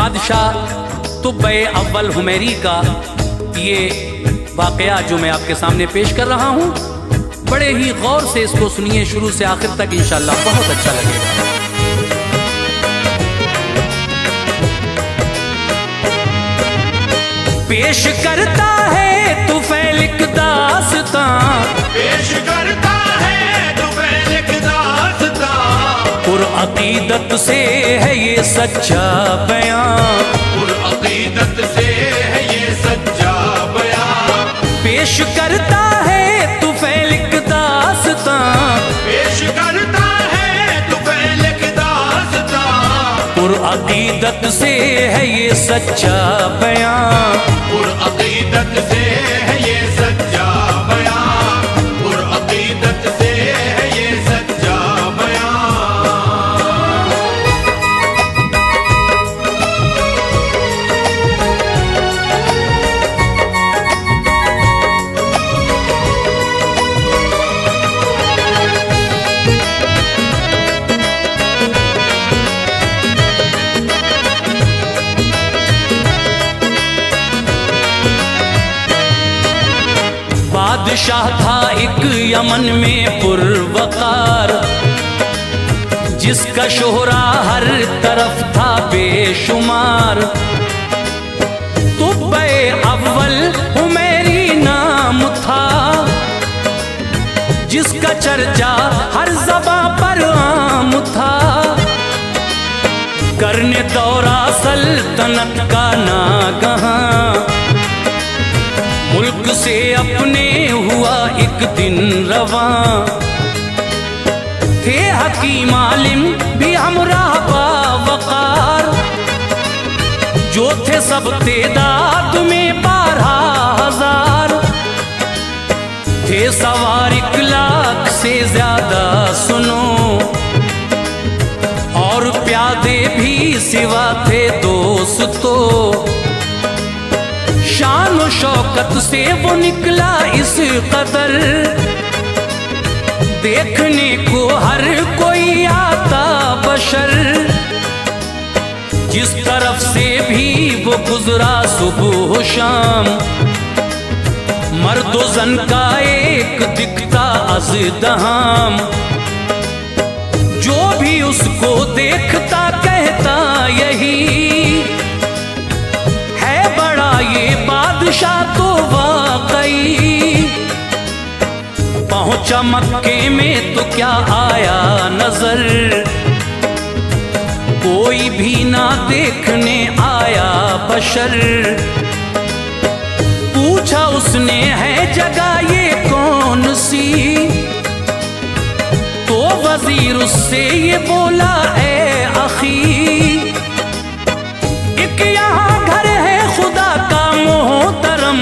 बादशाह तुब्बे अव्वल हुमैरी का ये वाकया जो मैं आपके सामने पेश कर रहा हूँ, बड़े ही गौर से इसको सुनिए शुरू से आखिर तक, इंशाअल्लाह बहुत अच्छा लगेगा। पेश करता है तुफैल एक दास्तां, पेश करता है तुफैल एक दास्तां, पुरअकीदत से है ये सच्चा बयां, पुरअकीदत से है ये सच्चा बयां। पेश करता है तुफैल एक दास्तां, पेश करता है तुफैल एक दास्तां, पुरअकीदत से है ये सच्चा बयां, पुरअकीदत से है ये सच्चा बयां, पुरअकीदत से है ये सच्चा बयां। बादशाह था एक यमन में पुरवकार, जिसका शोहरा हर तरफ था बेशुमार। तुब्बे अव्वल हुमैरी नाम था, जिसका चर्चा हर ज़बां पर आम था। करने दौरा सल्तनत का नागहां, मुल्क से अपने हुआ एक दिन रवां। थे हकीम आलिम भी हमराह बावकार, जो थे सब तेदाद में 12,000। थे सवार 1 लाख से ज्यादा सुनो, और प्यादे भी सिवा थे दोस्तों। शान और शौकत से वो निकला इस कदर, देखने को हर कोई आता बशर। जिस तरफ से भी वो गुजरा सुबह शाम, मर्दो जन का एक दिखता अज़दहाम। जो भी उसको देखता कहता यही, है बड़ा ये बादशाह तो वाकई। पहुंचा मक्के में तो क्या आया नजर, कोई भी ना देखने आया बशर। पूछा उसने है जगह ये कौन सी, तो वजीर उससे ये बोला ए अखी, एक यहाँ घर है खुदा का मोहतरम,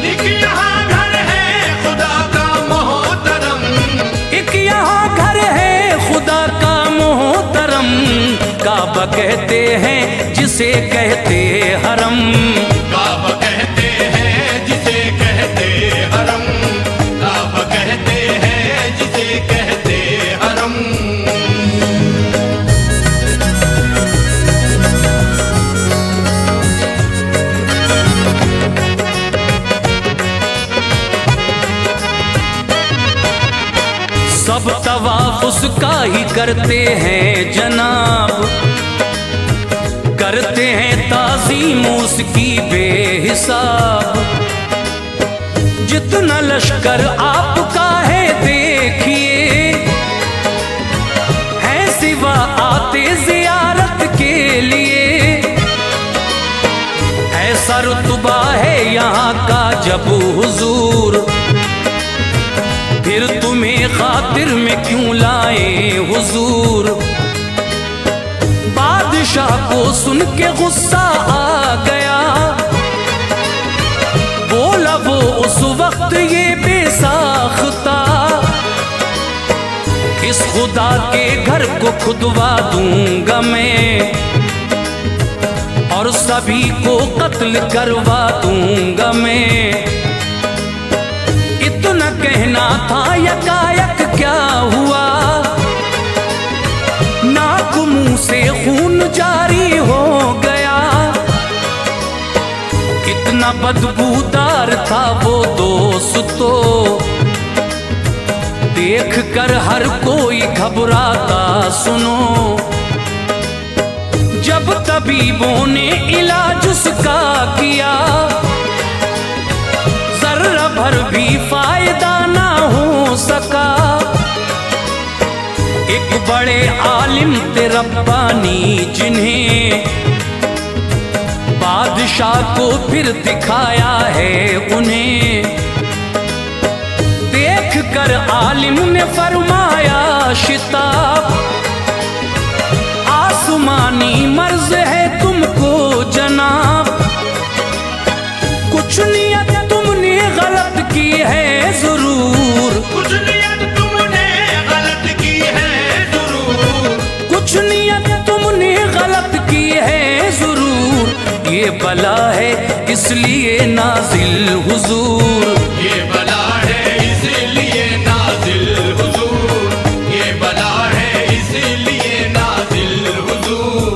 एक यहाँ घर है खुदा का मोहतरम, एक यहाँ घर है खुदा का मोहतरम। काबा कहते हैं जिसे कहते हरम, काबा कहते हैं जिसे कहते हरम, काबा कहते हैं जिसे कहते हरम। सब तवाफ उसका ही करते हैं जनाब, करते हैं ताज़ीम उसकी बेहिसाब। जितना लश्कर आपका है देखिए, है सिवा आते जियारत के लिए। ऐसा रुतबा है यहाँ का जब हुजूर, फिर तुम्हें खातिर में क्यों लाए हुजूर। बादशाह को सुन के गुस्सा आ गया, बोला वो उस वक्त ये बेसाख्ता, इस खुदा के घर को खुदवा दूंगा मैं, और सभी को कत्ल करवा दूंगा मैं। इतना कहना था यकायक क्या हुआ, नाक मुंह से खून जारी हो गया। बदबूदार था वो दोस्त तो देख कर हर कोई घबराता सुनो। जब तबीबों ने इलाज उसका किया जर्रा भर भी फायदा ना हो सका। एक बड़े आलिम थे रब्बानी जिन्हें बादशाह को फिर दिखाया है उन्हें। देख कर आलिम ने फरमाया शिताब आसमानी मर्ज है तुमको जनाब। कुछ नियत तुमने गलत की है जरूर, कुछ नियत तुमने गलत की है जरूर, कुछ नियत तुमने गलत की है जरूर। ये बला है इसलिए नाजिल हुजूर, ये बला है इसलिए नाजिल हुजूर, ये बला है इसलिए नाजिल हुजूर।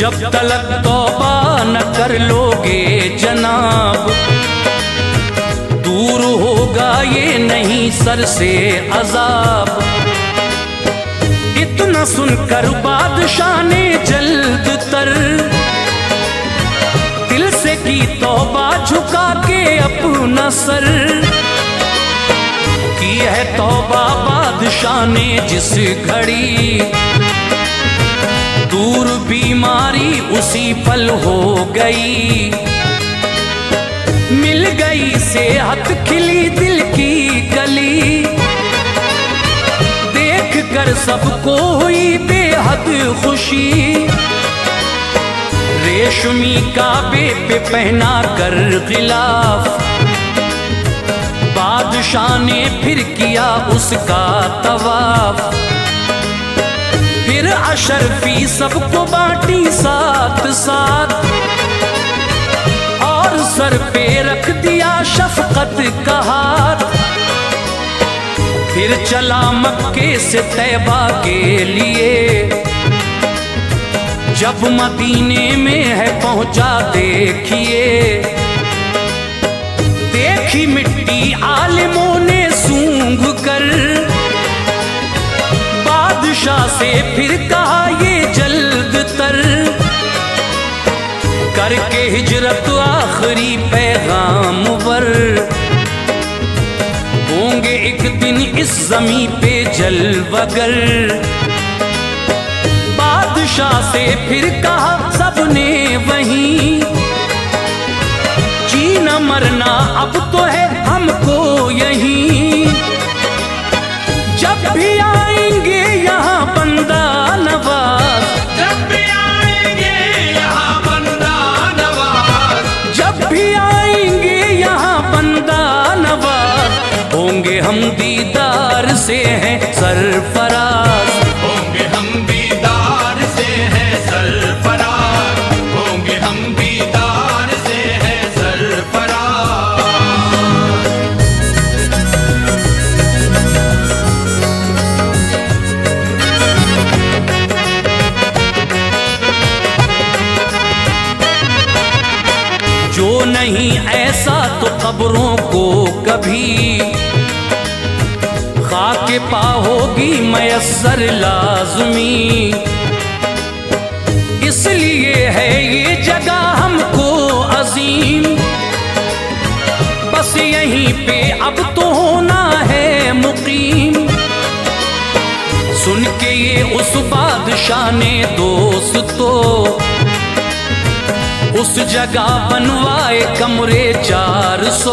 जब तलक तौबा न कर लोगे जनाब दूर होगा ये नहीं सर से अजाब। इतना सुनकर बादशाह ने जल्द तर दिल से की तौबा झुका के अपना सर। की है तौबा बादशाह ने जिस घड़ी दूर बीमारी उसी पल हो गई। मिल गई सेहत खिली दिल की गली देख कर सबको हुई बेहद खुशी। रेशमी काबे पे पहना कर गिलाफ बादशाह ने फिर किया उसका तवाफ। फिर अशरफी सबको बांटी साथ साथ और सर पे रख दिया शफकत का हाथ। फिर चला मक्के से तैबा के लिए जब मदीने में है पहुंचा देखिए। देखी मिट्टी आलिमों ने सूंघ कर बादशाह से फिर कहा ये जल्द तर करके हिजरत आखिरी पैगाम वर होंगे एक दिन इस जमी पे जलवगर। बादशाह से फिर कहा सबने वहीं जीना मरना अब तो है हमको यहीं। जब भी आएंगे यहाँ बंदा नवाज, जब भी आएंगे यहाँ बंदा नवाज, जब भी आएंगे यहाँ बंदा नवाज होंगे हम दीदार से हैं सरफराज। होंगे हम दीदार से हैं सरफराज, होंगे हम दीदार से हैं सरफराज। जो नहीं ऐसा तो कब्रों को कभी खाके पा होगी मयस्सर लाज़मी। इसलिए है ये जगह हमको अजीम बस यहीं पे अब तो होना है मुकीम। सुन के ये उस बादशाह ने दोस्तों उस जगह बनवाए कमरे 400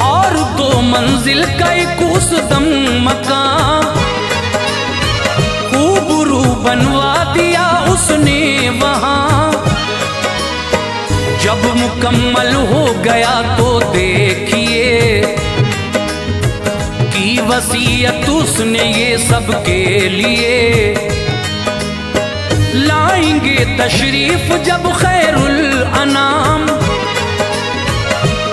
और 2 मंजिल का एक उस दम मकान खूबरू बनवा दिया उसने वहां। जब मुकम्मल हो गया तो देखिए कि वसीयत उसने ये सबके लिए। लाएंगे तशरीफ जब खैरुल अनाम,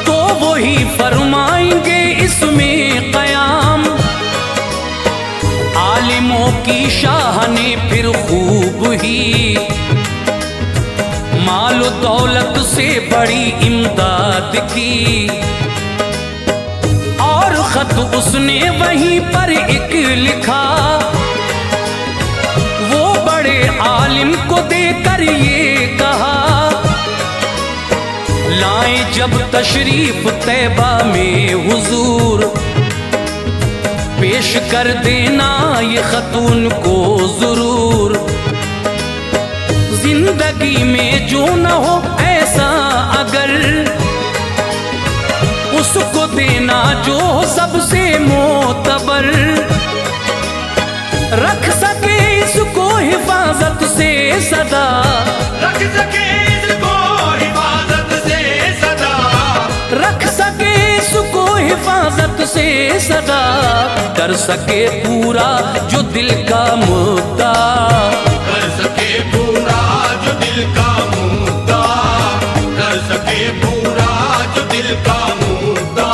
तो वही फरमाएंगे इसमें क़याम। आलिमों की शाह ने फिर खूब ही माल दौलत से बड़ी इमदाद की। और खत उसने वहीं पर एक लिखा, वो बड़े आलिम को देकर ये कहा, लाएं जब तशरीफ तैबा में हुजूर, पेश कर देना ये खत उनको जरूर। जिंदगी में जो न हो ऐसा अगर, उसको देना जो हो सबसे मोतबर। रख सके इसको हिफाजत से सदा, रख सके इसको हिफाजत से सदा, रख सके इसको हिफाजत से सदा। कर सके पूरा जो दिल का मुद्दा, कर सके पूरा जो दिल का मुद्दा, कर सके पूरा जो दिल का मुद्दा।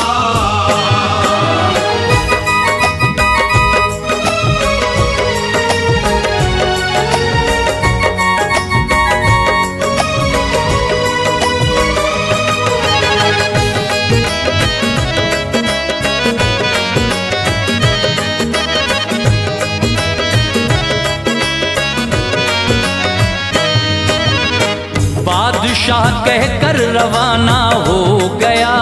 बादशाह कहकर रवाना हो गया।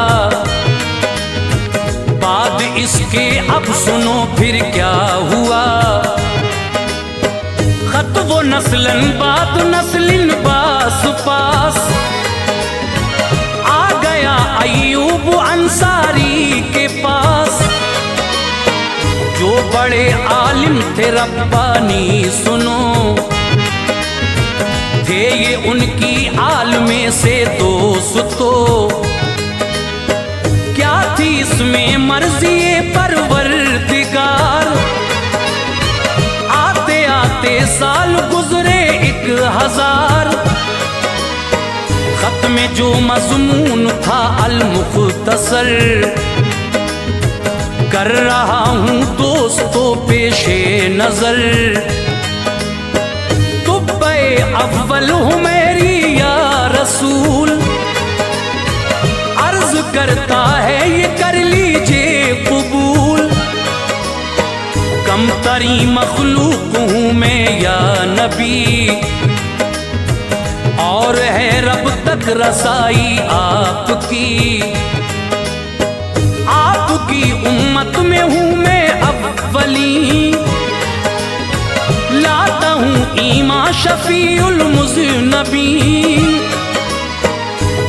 बाद इसके अब सुनो फिर क्या हुआ। खत वो नस्लन बाद नस्लिन बास पास, आ गया अय्यूब अंसारी के पास। जो बड़े आलिम थे रब्बानी सुनो, थे ये उनकी आल में से दोस्तों। क्या थी इसमें मर्ज़ी परवरदिगार, आते आते साल गुजरे 1000। खत में जो मज़मून था अल मुख्तसर, कर रहा हूँ दोस्तों पेशे नजर। अव्वल हूँ मेरी या रसूल, अर्ज करता है ये कर लीजिए कबूल। कम तरी मखलूक हूँ मैं या नबी, और है रब तक रसाई आपकी। आपकी उम्मत में हूँ मैं अव्वली, लाता हूँ ईमा शफीउल मुज़नबी।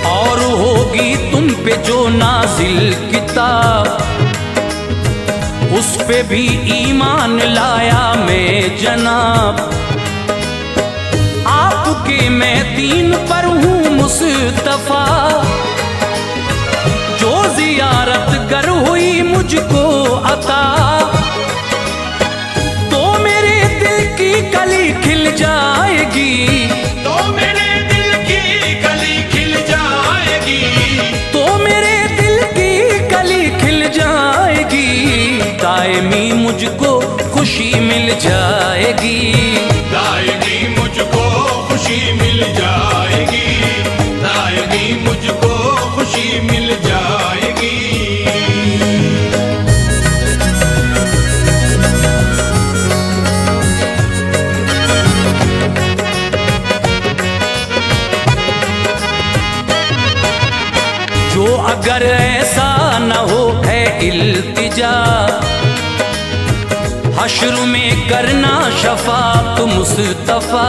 और होगी तुम पे जो नाजिल किताब, उस पे भी ईमान लाया मैं जनाब। आपके मैं दीन पर हूँ मुस्तफा, जो जियारत गर हुई मुझको अता। कली खिल जाएगी, तो मेरे दिल की कली खिल जाएगी, तो मेरे दिल की कली खिल जाएगी। दायमी मुझको खुशी मिल जाएगी, दायमी मुझको खुशी मिल जाएगी, दायमी मुझको खुशी मिल जाएगी। जो अगर ऐसा न हो है इल्तिजा, हश्र में करना शफात मुस्तफा।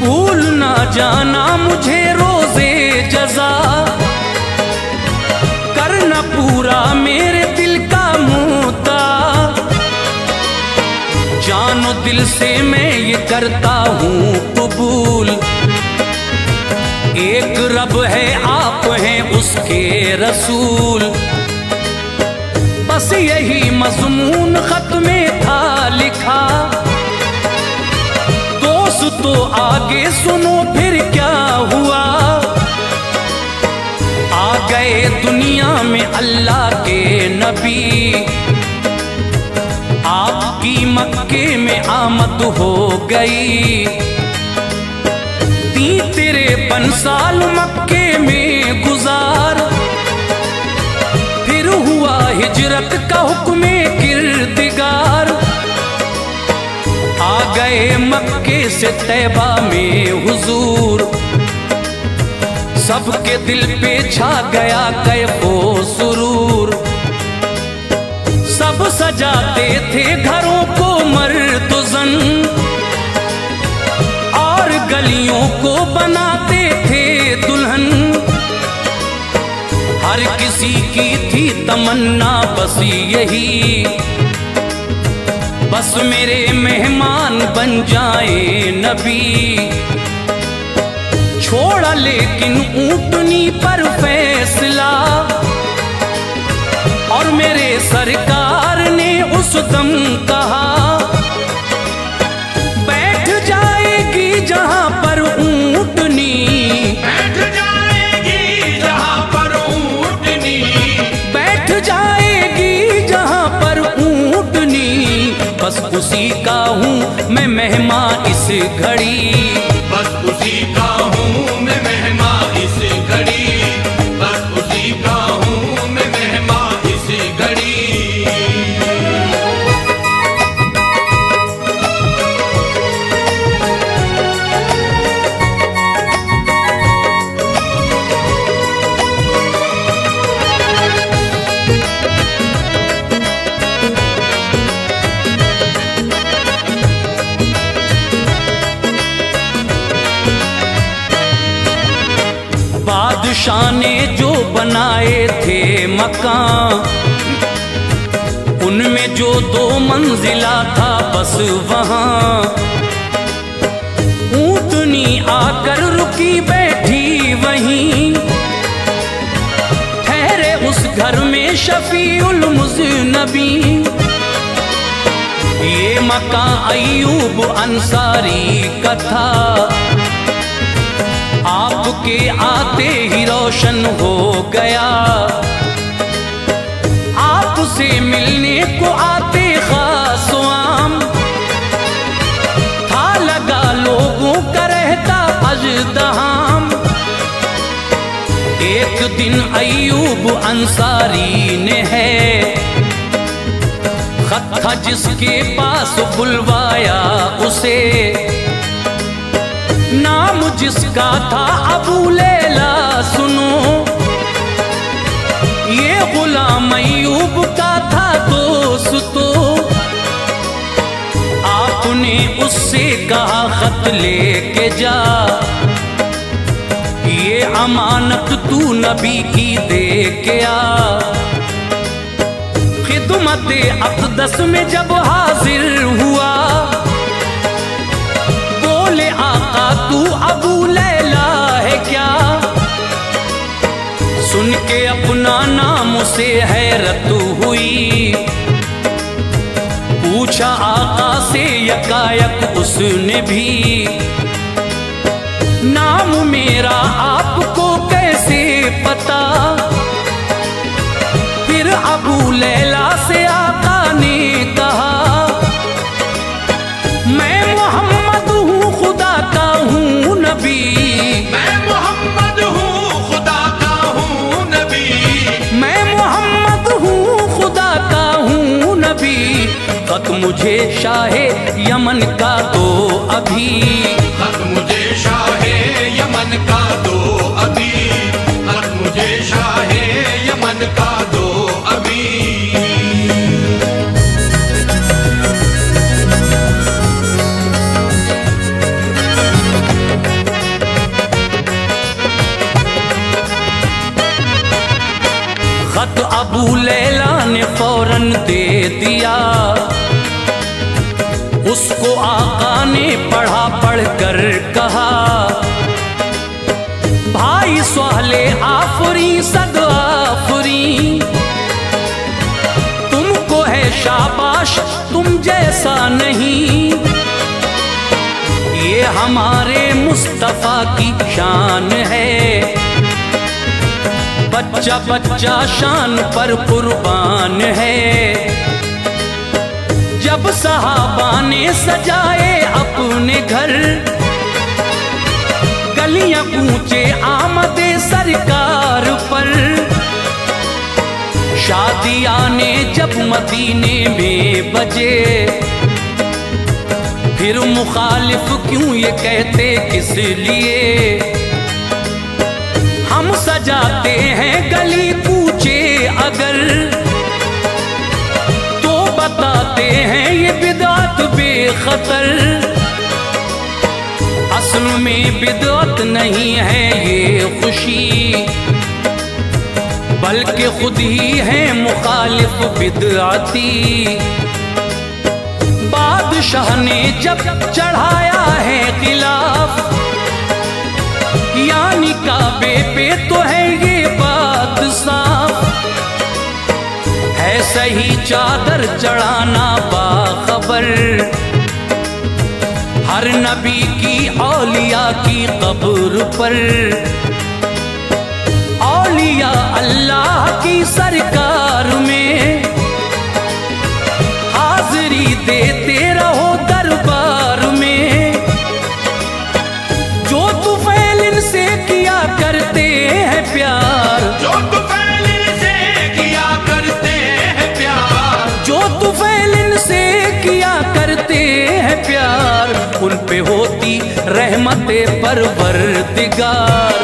भूल ना जाना मुझे रोज़े जज़ा, करना पूरा मेरे दिल का मुद्दा। जानो दिल से मैं ये करता हूँ कबूल, एक रब है आप हैं उसके रसूल। बस यही मजमून खत में था लिखा। दोस्तों आगे सुनो फिर क्या हुआ। आ गए दुनिया में अल्लाह के नबी, आपकी मक्के में आमद हो गई। 53 साल मक्के में गुजार, फिर हुआ हिजरत का हुक्म किरदिगार। आ गए मक्के से तैबा में हुजूर, सबके दिल पे छा गया कैफो सुरूर। सब सजाते थे घरों को मर्द ज़न, और गलियों को बनाते थे दुल्हन। हर किसी की थी तमन्ना बस यही, बस मेरे मेहमान बन जाए नबी। छोड़ा लेकिन ऊंटनी पर फैसला, और मेरे सरकार ने उस दम कहा, बैठ जाएगी जहां पर ऊंटनी, बैठ जाएगी जहां पर ऊंटनी, बैठ जाएगी जहां पर ऊंटनी। बस उसी का हूँ मैं मेहमान इस घड़ी, बस उसी का हूँ मैं मेहमान इस घड़ी, बस उसी का हूँ मैं मेहमान इस घड़ी। बादशाह ने जो बनाए थे मकान, उनमें जो 2 मंजिला था बस वहां। ऊंटनी आकर रुकी बैठी वहीं, ठहरे उस घर में शफीउल मुज़नबी। ये मकान अय्यूब अंसारी का था, आपके आते ही रोशन हो गया। आपसे मिलने को आते खास आम, था लगा लोगों का रहता अजदहाम। एक दिन अय्यूब अंसारी ने है खत था जिसके पास बुलवाया उसे, नाम जिसका था अबू लैला सुनो। ये गुलाम अय्यूब का था दोस्तों, आपने उससे कहा खत लेके जा, ये अमानत तू नबी की दे के आ। खिदमत अक़दस में जब हाजिर हुआ, बोले आका तू अबू लैला है क्या। सुन के अपना नाम उसे हैरत हुई, पूछा आका से यकायक उसने भी, नाम मेरा आपको कैसे पता। फिर अबू लैला से आका ने कहा, मैं मोहम्मद हूँ खुदा का हूँ नबी, मैं मोहम्मद हूँ खुदा का हूँ नबी, मैं मोहम्मद हूँ खुदा का हूँ नबी। खत मुझे शाहे यमन का दो अभी, खत मुझे शाहे यमन का दो अभी, खत मुझे शाहे यमन का दो अभी। खत अबू लैला ने फौरन दे दिया, उसको आका ने पढ़ा पढ़कर कहा, भाई स्वाले आफरी सद आफरी, शाबाश तुम जैसा नहीं, ये हमारे मुस्तफा की शान है। बच्चा बच्चा शान पर कुर्बान है। जब सहाबा ने सजाए अपने घर, गलियां कूचे आमदे सरकार पर, शादियां ने जब मदीने में बजे, फिर मुखालिफ क्यों ये कहते किस लिए। हम सजाते हैं गली कूचे अगर, तो बताते हैं ये बिदअत बेखतर। असल में बिदअत नहीं है ये खुशी, बल्कि खुद ही है मुखालिफ बिदअती। बादशाह ने जब चढ़ाया है खिलाफ, यानी काबे पे तो है ये बात साफ। है सही चादर चढ़ाना बाखबर, हर नबी की औलिया की कब्र पर। औलिया अल्लाह की सरकार में हाजिरी देते रहो दरबार में। जो तुफैल इनसे किया करते हैं प्यार, जो तुफैल इनसे किया करते हैं प्यार, जो तुफैल इनसे किया करते हैं प्यार, उन पे होती रहमते परवरदिगार।